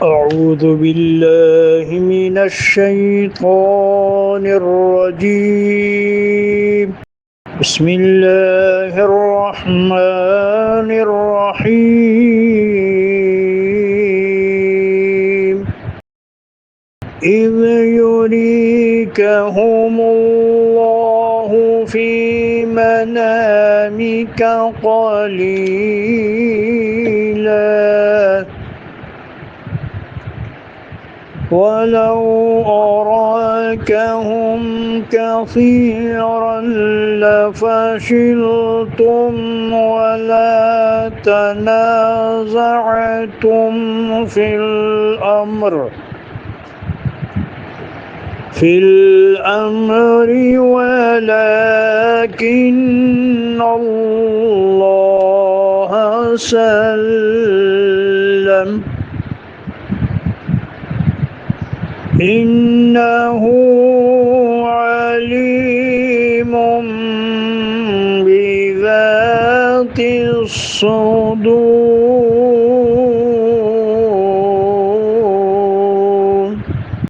أعوذ بالله من الشيطان الرجيم. بسم الله الرحمن الرحيم. إذ يريكهم الله في منامك قليلا ولو أراكهم كثيرا لفشلتم ولا تنازعتم في الأمر ولكن الله سلم إنه عليم بذات الصدور.